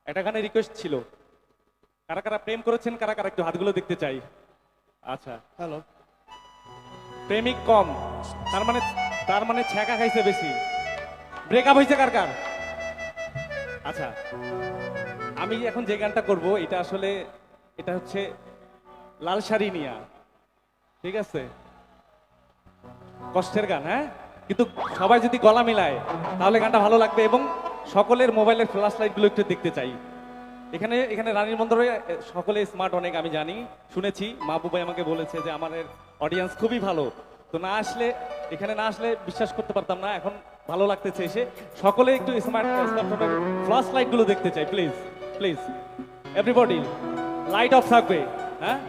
একটা গানের রিকোয়েস্ট ছিল। কারা কারা প্রেম করেছেন, কারা কারা একটু হাতগুলো দেখতে চাই। আচ্ছা, হ্যালো। প্রেমিক কম, তার মানে ছ্যাঁকা খাইছে বেশি। ব্রেকআপ হয়েছে কার কার? আচ্ছা, আমি এখন যে গানটা করব এটা আসলে এটা হচ্ছে লাল শাড়ি নিয়া, ঠিক আছে? কষ্টের গান, হ্যাঁ, কিন্তু সবাই যদি গলা মিলায় তাহলে গানটা ভালো লাগবে এবং সকলের মোবাইলের ফ্ল্যাশ লাইট গুলো একটু দেখতে চাই। এখানে এখানে রানীর মন্দিরে সকলে স্মার্ট অনেক, আমি জানি, শুনেছি, মাহবুব ভাই আমাকে বলেছে যে আমাদের অডিয়েন্স খুবই ভালো। তো না আসলে, এখানে না আসলে বিশ্বাস করতে পারতাম না, এখন ভালো লাগতেছে এসে। সকলে একটু স্মার্ট স্মার্টফোনের ফ্ল্যাশ লাইট গুলো দেখতে চাই, please please everybody, light off থাকবে, হ্যাঁ।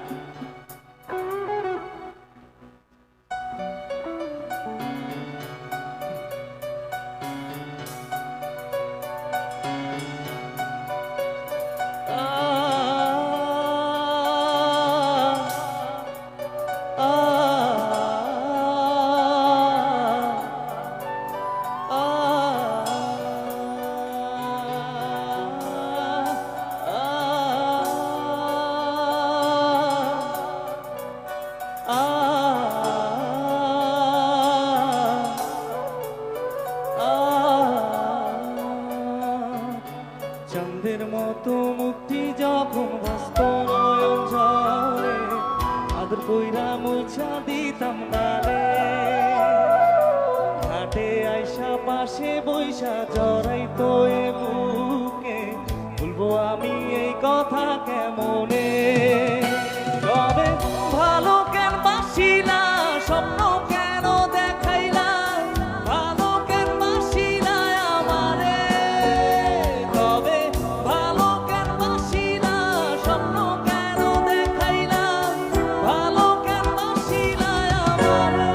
চাঁদের মতো মুক্তি যখন বাস্তবয়ন ঝরে, আদর কইরা মুছা দিতাম গালে, ঘাটে আইসা পাশে বৈশা জড়াইতো এ বুকে, বলবো আমি এই কথা কেমনে? তবে ভালো কেন বাসিলা, স্বপ্ন কেন দেখাইলা, ভালো কেন বাসিলা আমারে? তবে ভালো কেন বাসিলা, স্বপ্ন কেন দেখাইলা, ভালো কেন বাসিলা আমারে?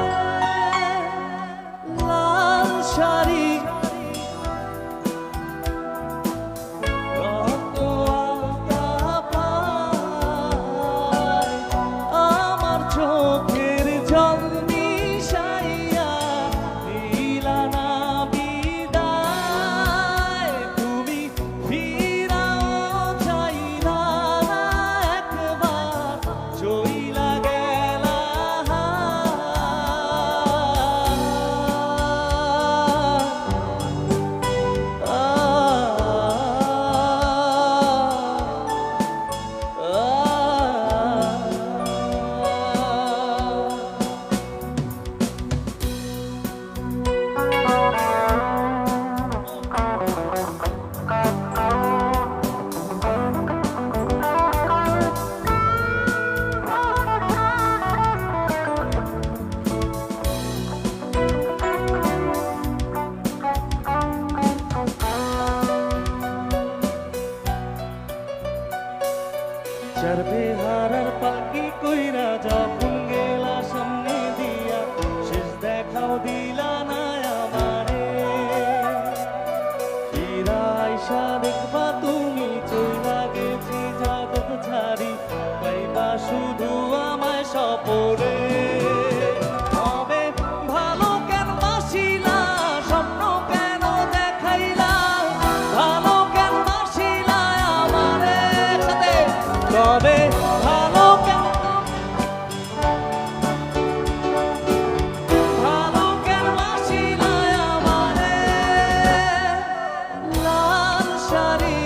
লাল শাড়ি রক্ত আলতা পায়, আমার চোখের জল মিশাইয়া দিলা না বিদায়। তুমি ফিরাও চাইলা না একবার, চইলা গেলা চরবে হারার পালকি কইরা যখন গেলা সামনে দিয়া, শেষ দেখাও দিলা না আমারে। ফিরা আইসা দেখবা তুমি চইলা গেছি জগৎ ছাড়ি, পাইবা শুধু আমায় সপরে। তবে ভালো কেন বাসিলা, স্বপ্ন কেন দেখাইলা, ভালো কেন বাসিলা আমারে? সাথে তবে ভালো কেন, ভালো কেন বাসিলা আমারে? লাল শাড়ি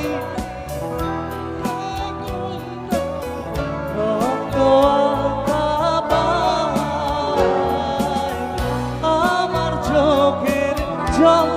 রক্ত আলতা পায়, আমার চোখের জল